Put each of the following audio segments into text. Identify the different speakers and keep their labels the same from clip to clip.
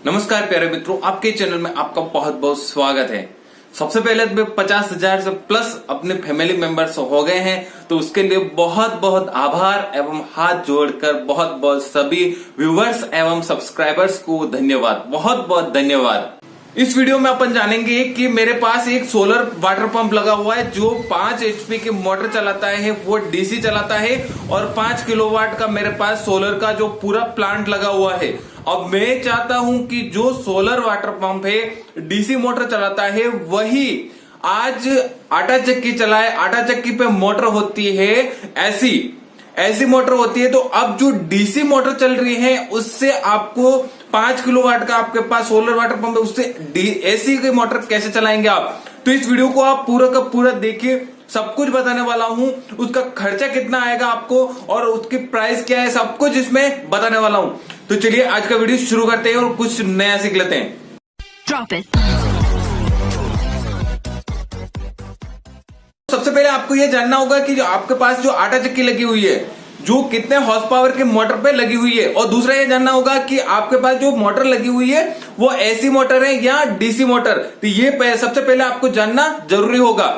Speaker 1: नमस्कार प्यारे मित्रों, आपके चैनल में आपका बहुत बहुत स्वागत है। सबसे पहले 50,000 से प्लस अपने फैमिली मेंबर्स हो गए हैं, तो उसके लिए बहुत बहुत आभार एवं हाथ जोड़कर बहुत बहुत सभी व्यूवर्स एवं सब्सक्राइबर्स को धन्यवाद, बहुत बहुत धन्यवाद। इस वीडियो में अपन जानेंगे कि मेरे पास एक सोलर वाटर पंप लगा हुआ है जो 5 HP की मोटर चलाता है, वो डीसी चलाता है और 5 किलोवाट का मेरे पास सोलर का जो पूरा प्लांट लगा हुआ है। अब मैं चाहता हूं कि जो सोलर वाटर पंप है, डीसी मोटर चलाता है, वही आज आटा चक्की चलाए। आटा चक्की पे मोटर होती है ऐसी मोटर होती है। तो अब जो डीसी मोटर चल रही है उससे आपको 5 किलोवाट का आपके पास सोलर वाटर पंप है, उससे एसी की मोटर कैसे चलाएंगे आप। तो इस वीडियो को आप पूरा का पूरा देखिए, सब कुछ बताने वाला हूं। उसका खर्चा कितना आएगा आपको और उसकी प्राइस क्या है, सब कुछ इसमें बताने वाला हूं। तो चलिए आज का वीडियो शुरू करते हैं और कुछ नया सीख लेते हैं। सबसे पहले आपको यह जानना होगा कि जो आपके पास जो आटा चक्की लगी हुई है, जो कितने हॉर्स पावर के मोटर पे लगी हुई है, और दूसरा ये जानना होगा कि आपके पास जो मोटर लगी हुई है वो एसी मोटर है या डीसी मोटर। तो ये सबसे पहले आपको जानना जरूरी होगा।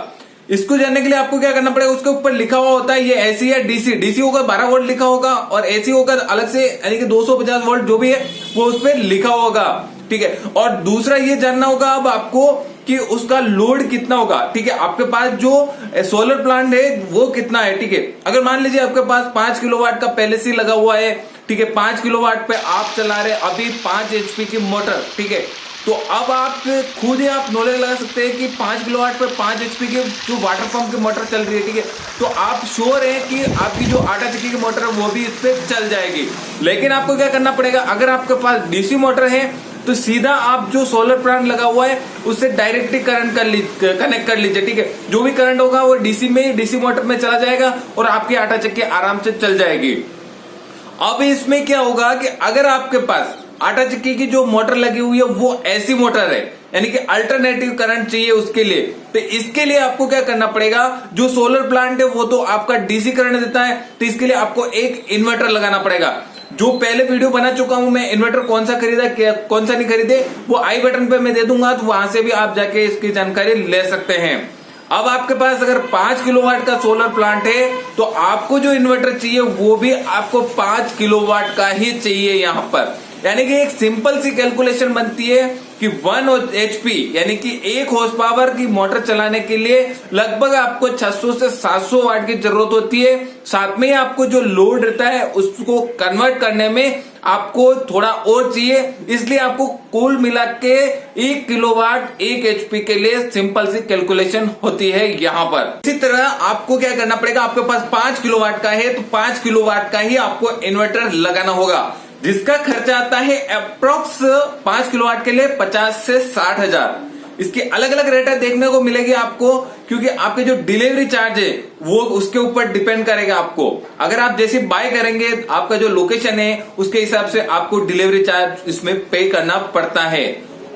Speaker 1: इसको जानने के लिए आपको क्या करना पड़ेगा, उसके ऊपर लिखा हुआ होता है ये एसी या डीसी। डीसी होगा 12 वोल्ट लिखा होगा और एसी होगा अलग से, यानी कि 250 वोल्ट जो भी है वो उस पर लिखा होगा, ठीक है। और दूसरा ये जानना होगा अब आपको कि उसका लोड कितना होगा, ठीक है। आपके पास जो सोलर प्लांट है वो कितना है, ठीक है। अगर मान लीजिए आपके पास 5 किलोवाट का पहले से लगा हुआ है, ठीक है, 5 किलोवाट पे आप चला रहे अभी 5 HP की मोटर, ठीक है। तो अब आप खुद ही आप नॉलेज लगा सकते हैं कि 5 किलोवाट पे 5 HP की जो वाटर पंप की मोटर चल रही है, ठीक है। तो आप श्योर है कि आपकी जो आटा चक्की की मोटर है वो भी इस पे चल जाएगी। लेकिन आपको क्या करना पड़ेगा, अगर आपके पास डीसी मोटर है तो सीधा आप जो सोलर प्लांट लगा हुआ है उससे डायरेक्टली कनेक्ट कर लीजिए, ठीक है। जो भी करंट होगा वो डीसी मोटर में चला जाएगा और आपकी आटा चक्की आराम से चल जाएगी। अब इसमें क्या होगा कि अगर आपके पास आटा चक्की की जो मोटर लगी हुई है वो ऐसी मोटर है, यानी कि अल्टरनेटिव करंट चाहिए उसके लिए, तो इसके लिए आपको क्या करना पड़ेगा, जो सोलर प्लांट है वो तो आपका डीसी करंट देता है, तो इसके लिए आपको एक इन्वर्टर लगाना पड़ेगा। जो पहले वीडियो बना चुका हूं मैं, इन्वर्टर कौन सा खरीदा कौन सा नहीं खरीदे, वो आई बटन पे मैं दे दूंगा, तो वहां से भी आप जाके इसकी जानकारी ले सकते हैं। अब आपके पास अगर 5 किलोवाट का सोलर प्लांट है तो आपको जो इन्वर्टर चाहिए वो भी आपको 5 किलोवाट का ही चाहिए यहाँ पर। यानी कि एक सिंपल सी कैलकुलेशन बनती है कि 1 HP यानी कि 1 हॉर्स पावर की मोटर चलाने के लिए लगभग आपको 600 से 700 वाट की जरूरत होती है। साथ में आपको जो लोड रहता है उसको कन्वर्ट करने में आपको थोड़ा और चाहिए, इसलिए आपको कुल मिला के 1 किलोवाट 1 HP के लिए सिंपल सी कैलकुलेशन होती है यहाँ पर। इसी तरह आपको क्या करना पड़ेगा, आपके पास 5 किलोवाट का है तो 5 किलोवाट का ही आपको इन्वर्टर लगाना होगा, जिसका खर्चा आता है अप्रोक्स 5 किलोवाट के लिए 50 से 60 हजार। इसकी अलग अलग रेट देखने को मिलेगी आपको, क्योंकि आपके जो डिलीवरी चार्ज है वो उसके ऊपर डिपेंड करेगा आपको। अगर आप जैसे बाय करेंगे, आपका जो लोकेशन है उसके हिसाब से आपको डिलीवरी चार्ज इसमें पे करना पड़ता है।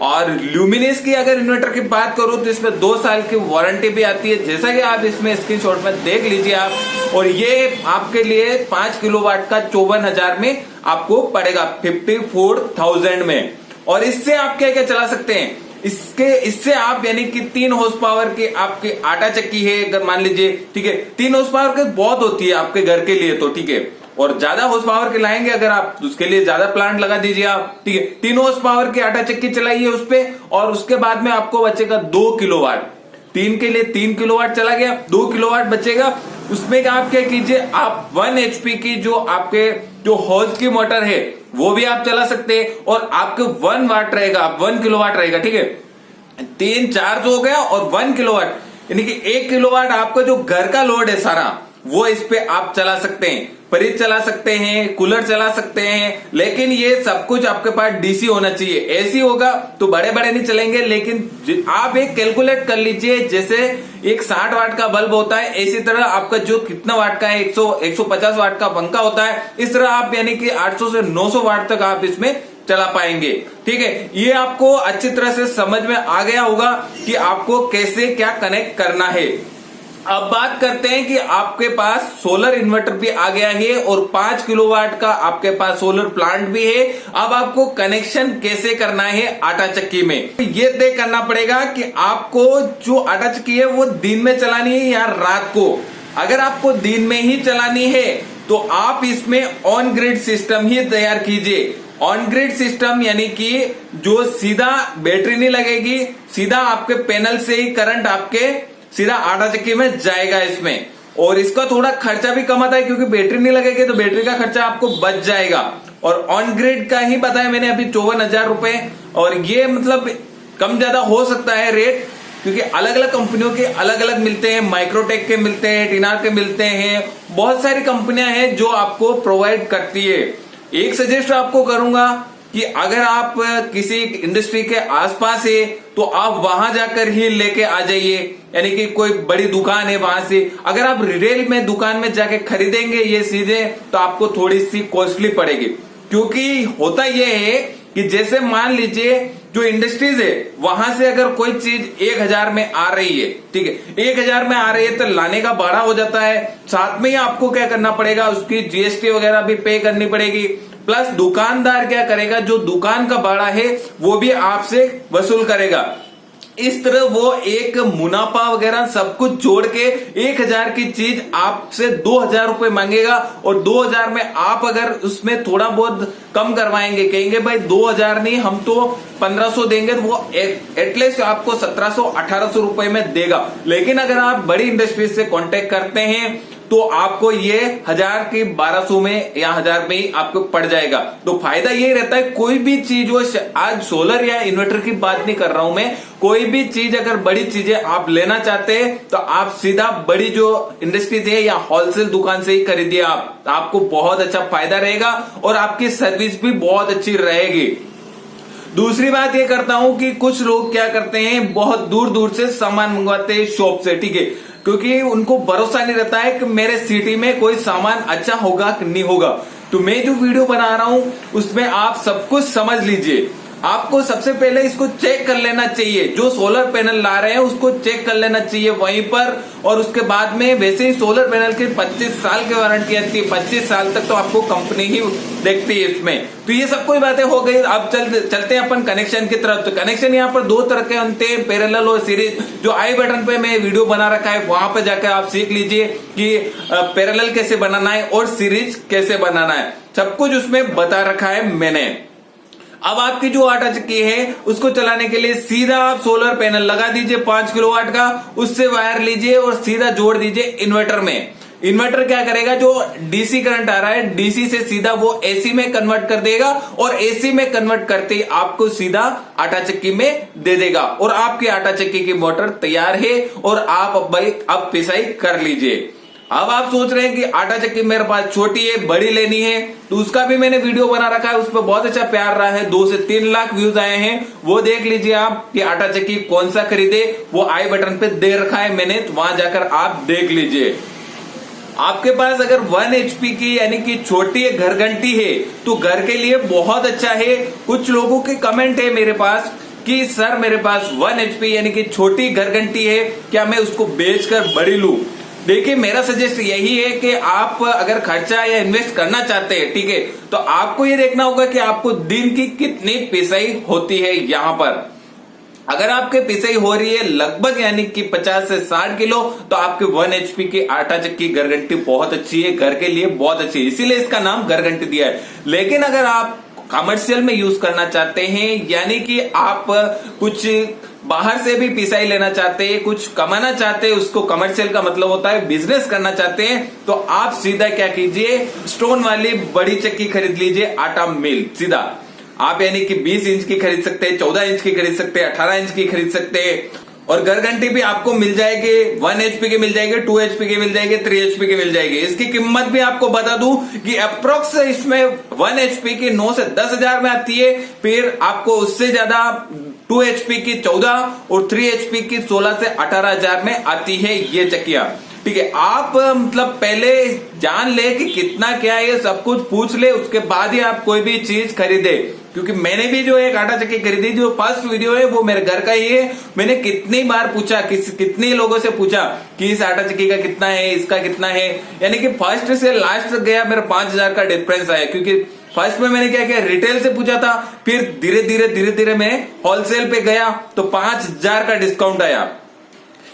Speaker 1: और ल्यूमिनस की अगर इन्वर्टर की बात करूं तो इसमें 2 साल की वारंटी भी आती है, जैसा कि आप इसमें स्क्रीनशॉट में देख लीजिए आप। और ये आपके लिए 5 किलोवाट का 54,000 में आपको पड़ेगा, 54,000 में। और इससे आप क्या क्या चला सकते हैं, इससे आप यानी कि 3 हॉर्स पावर की आपकी आटा चक्की है अगर मान लीजिए, ठीक है। 3 हॉर्स पावर की बहुत होती है आपके घर के लिए तो, ठीक है। और ज्यादा हॉर्स पावर के लाएंगे अगर आप, उसके लिए ज्यादा प्लांट लगा दीजिए आप, ठीक है। 3 हॉर्स पावर की आटा चक्की चलाइए उस पे, और उसके बाद में आपको बचेगा 2 किलोवाट। 3 के लिए 3 किलोवाट चला गया, 2 किलोवाट बचेगा। उसमें आप क्या कीजिए, आप 1 HP की जो आपके जो हॉर्स की मोटर है वो भी आप चला सकते हैं, और आपके 1 वाट रहेगा, 1 किलोवाट रहेगा, ठीक है। 3 चार्ज हो गया और 1 किलोवाट यानी कि 1 किलोवाट आपका जो घर का लोड है सारा वो इस पे आप चला सकते हैं। फ्रिज चला सकते हैं, कूलर चला सकते हैं, लेकिन ये सब कुछ आपके पास डीसी होना चाहिए। एसी होगा तो बड़े बड़े नहीं चलेंगे, लेकिन आप एक कैलकुलेट कर लीजिए, जैसे एक 60 वाट का बल्ब होता है, इसी तरह आपका जो कितना वाट का है 150 वाट का पंखा होता है, इस तरह आप यानी कि 800 से 900 वाट तक आप इसमें चला पाएंगे, ठीक है। ये आपको अच्छी तरह से समझ में आ गया होगा कि आपको कैसे क्या कनेक्ट करना है। अब बात करते हैं कि आपके पास सोलर इन्वर्टर भी आ गया है और 5 किलोवाट का आपके पास सोलर प्लांट भी है। अब आपको कनेक्शन कैसे करना है आटा चक्की में, ये तय करना पड़ेगा कि आपको जो आटा चक्की है वो दिन में चलानी है या रात को। अगर आपको दिन में ही चलानी है तो आप इसमें ऑन ग्रिड सिस्टम ही तैयार कीजिए। ऑन ग्रिड सिस्टम यानी कि जो सीधा बैटरी नहीं लगेगी, सीधा आपके पैनल से ही करंट आपके सीधा आटा चक्की में जाएगा इसमें, और इसका थोड़ा खर्चा भी कम आता है क्योंकि बैटरी नहीं लगेगी तो बैटरी का खर्चा आपको बच जाएगा। और ऑन ग्रिड का ही बताया मैंने अभी 54,000 रुपए, और ये मतलब कम ज्यादा हो सकता है रेट, क्योंकि अलग अलग कंपनियों के अलग अलग मिलते हैं, माइक्रोटेक के मिलते हैं, टिनार के मिलते हैं, बहुत सारी कंपनियां हैं जो आपको प्रोवाइड करती है। एक सजेस्ट आपको करूंगा कि अगर आप किसी इंडस्ट्री के आसपास है तो आप वहां जाकर ही लेके आ जाइए, यानी कि कोई बड़ी दुकान है वहां से। अगर आप रिटेल में दुकान में जाके खरीदेंगे ये चीजें तो आपको थोड़ी सी कॉस्टली पड़ेगी, क्योंकि होता यह है कि जैसे मान लीजिए जो इंडस्ट्रीज है वहां से अगर कोई चीज 1,000 में आ रही है, ठीक है, 1,000 में आ रही है तो लाने का भाड़ा हो जाता है, साथ में ही आपको क्या करना पड़ेगा, उसकी जीएसटी वगैरह भी पे करनी पड़ेगी, प्लस दुकानदार क्या करेगा, जो दुकान का भाड़ा है वो भी आपसे वसूल करेगा। इस तरह वो एक मुनाफा वगैरह सब कुछ जोड़ के 1,000 की चीज आपसे 2,000 रुपए मांगेगा, और 2,000 में आप अगर उसमें थोड़ा बहुत कम करवाएंगे, कहेंगे भाई 2,000 नहीं हम तो 1,500 देंगे, तो वो एटलीस्ट आपको 1,700-1,800 रुपए में देगा। लेकिन अगर आप बड़ी इंडस्ट्री से कांटेक्ट करते हैं तो आपको ये 1,000 की 1,200 में या 1,000 में ही आपको पड़ जाएगा। तो फायदा ये रहता है, कोई भी चीज हो, आज सोलर या इन्वर्टर की बात नहीं कर रहा हूं मैं, कोई भी चीज अगर बड़ी चीजें आप लेना चाहते हैं तो आप सीधा बड़ी जो इंडस्ट्रीज है या होलसेल दुकान से ही खरीदिए, आपको बहुत अच्छा फायदा रहेगा और आपकी सर्विस भी बहुत अच्छी रहेगी। दूसरी बात ये करता हूं कि कुछ लोग क्या करते हैं, बहुत दूर दूर से सामान मंगवाते हैं शॉप से, ठीक है, क्योंकि उनको भरोसा नहीं रहता है कि मेरे सिटी में कोई सामान अच्छा होगा कि नहीं होगा। तो मैं जो वीडियो बना रहा हूं उसमें आप सब कुछ समझ लीजिए। आपको सबसे पहले इसको चेक कर लेना चाहिए, जो सोलर पैनल ला रहे हैं उसको चेक कर लेना चाहिए वहीं पर, और उसके बाद में वैसे ही सोलर पैनल की 25 साल की वारंटी आती है, 25 साल तक तो आपको कंपनी ही देखती है इसमें। तो ये सब कोई बातें हो गई। अब चलते हैं अपन कनेक्शन की तरफ। तो कनेक्शन यहाँ पर 2 तरह के बनते हैं, पैरेलल और सीरीज। जो आई बटन पे मैं वीडियो बना रखा है वहां पर जाकर आप सीख लीजिए कि पैरेलल कैसे बनाना है और सीरीज कैसे बनाना है, सब कुछ उसमें बता रखा है मैंने। अब आपकी जो आटा चक्की है उसको चलाने के लिए सीधा आप सोलर पैनल लगा दीजिए 5 किलोवाट का, उससे वायर लीजिए और सीधा जोड़ दीजिए इन्वर्टर में। इन्वर्टर क्या करेगा, जो डीसी करंट आ रहा है डीसी से सीधा वो एसी में कन्वर्ट कर देगा, और एसी में कन्वर्ट करते ही आपको सीधा आटा चक्की में दे देगा, और आपकी आटा चक्की की मोटर तैयार है और आप अब पिसाई कर लीजिए। अब आप सोच रहे हैं कि आटा चक्की मेरे पास छोटी है, बड़ी लेनी है, तो उसका भी मैंने वीडियो बना रखा है, उस पर बहुत अच्छा प्यार रहा है, 2 से 3 लाख व्यूज आए हैं, वो देख लीजिए आप कि आटा चक्की कौन सा खरीदे, वो आई बटन पे दे रखा है मैंने, तो वहां जाकर आप देख लीजिए। आपके पास अगर 1 HP की यानी कि छोटी घर घंटी है तो घर के लिए बहुत अच्छा है। कुछ लोगों के कमेंट है मेरे पास कि सर मेरे पास 1 HP यानी कि छोटी घर घंटी है, क्या मैं उसको बेचकर बड़ी लूं? देखिए मेरा सजेस्ट यही है कि आप अगर खर्चा या इन्वेस्ट करना चाहते हैं, ठीक है, तो आपको ये देखना होगा कि आपको दिन की कितनी पिसाई होती है। यहाँ पर अगर आपके पिसाई हो रही है लगभग यानी कि 50 से 60 किलो, तो आपके 1 HP की आटा चक्की घर घंटी बहुत अच्छी है, घर के लिए बहुत अच्छी है, इसीलिए इसका नाम घर घंटी दिया है। लेकिन अगर आप कमर्शियल में यूज करना चाहते हैं, यानी कि आप कुछ बाहर से भी पिसाई लेना चाहते हैं, कुछ कमाना चाहते हैं, उसको कमर्शियल का मतलब होता है बिजनेस करना चाहते हैं, तो आप सीधा क्या कीजिए, स्टोन वाली बड़ी चक्की खरीद लीजिए, आटा मिल सीधा। आप यानी कि 20 इंच की खरीद सकते हैं, 14 इंच की खरीद सकते हैं, 18 इंच की खरीद सकते हैं, और घर घंटी भी आपको मिल जाएगी, 1 HP की मिल जाएगी, 2 HP की मिल जाएगी, 3 HP की मिल जाएगी। इसकी कीमत भी आपको बता दूं कि अप्रोक्स इसमें 1 HP की 9 से 10,000 में आती है, फिर आपको उससे ज्यादा 2 HP की 14 और 3 HP की 16 से 18,000 में आती है ये चक्कियां। ठीक है, आप मतलब पहले जान ले कि कितना क्या है, सब कुछ पूछ ले, उसके बाद ही आप कोई भी चीज खरीदे। क्योंकि मैंने भी जो एक आटा चक्की खरीदी, जो फर्स्ट वीडियो है वो मेरे घर का ही है। मैंने कितनी बार पूछा, कितने लोगों से पूछा कि इस आटा चक्की का कितना है, इसका कितना है, यानी कि फर्स्ट से लास्ट तक गया मेरा 5,000 का डिफरेंस आया। क्योंकि फर्स्ट में मैंने क्या किया, रिटेल से पूछा था, फिर धीरे धीरे मैं होलसेल पे गया तो 5,000 का डिस्काउंट आया।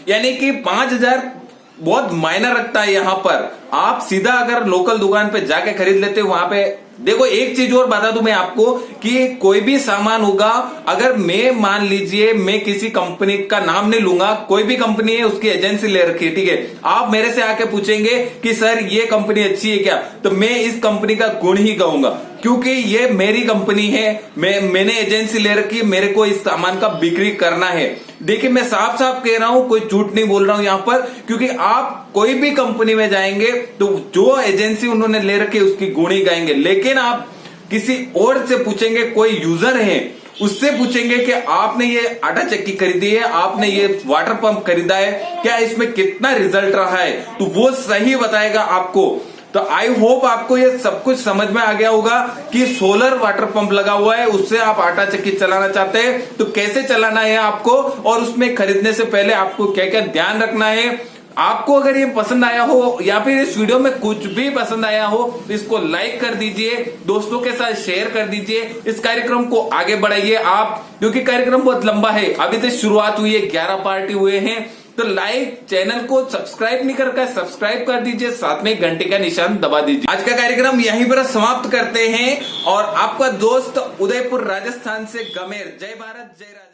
Speaker 1: यानी कि 5,000 बहुत मायना रखता है। यहाँ पर आप सीधा अगर लोकल दुकान पे जाके खरीद लेते हो, वहां पे देखो एक चीज और बता दूं मैं आपको कि कोई भी सामान होगा, अगर मैं मान लीजिए मैं किसी कंपनी का नाम नहीं लूंगा, कोई भी कंपनी है उसकी एजेंसी ले रखी है, ठीक है, आप मेरे से आके पूछेंगे कि सर ये कंपनी अच्छी है क्या, तो मैं इस कंपनी का गुण ही कहूंगा, क्योंकि ये मेरी कंपनी है, मैंने एजेंसी ले रखी है, मेरे को इस सामान का बिक्री करना है। देखिए मैं साफ साफ कह रहा हूं, कोई झूठ नहीं बोल रहा हूं यहां पर, क्योंकि आप कोई भी कंपनी में जाएंगे तो जो एजेंसी उन्होंने ले रखी है उसकी गुण ही गाएंगे। लेकिन आप किसी और से पूछेंगे, कोई यूजर है उससे पूछेंगे कि आपने ये आटा चक्की खरीदी है, आपने ये वाटर पंप खरीदा है, क्या इसमें कितना रिजल्ट रहा है, तो वो सही बताएगा आपको। तो आई होप आपको ये सब कुछ समझ में आ गया होगा कि सोलर वाटर पंप लगा हुआ है, उससे आप आटा चक्की चलाना चाहते हैं तो कैसे चलाना है आपको, और उसमें खरीदने से पहले आपको क्या क्या ध्यान रखना है। आपको अगर ये पसंद आया हो या फिर इस वीडियो में कुछ भी पसंद आया हो तो इसको लाइक कर दीजिए, दोस्तों के साथ शेयर कर दीजिए, इस कार्यक्रम को आगे बढ़ाइए आप, क्योंकि कार्यक्रम बहुत लंबा है, अभी तो शुरुआत हुई है, 11 पार्टी हुए हैं। तो लाइक, चैनल को सब्सक्राइब नहीं करके सब्सक्राइब कर दीजिए, साथ में घंटे का निशान दबा दीजिए। आज का कार्यक्रम यहीं पर समाप्त करते हैं और आपका दोस्त उदयपुर राजस्थान से गमेर। जय भारत, जय राजस्थान।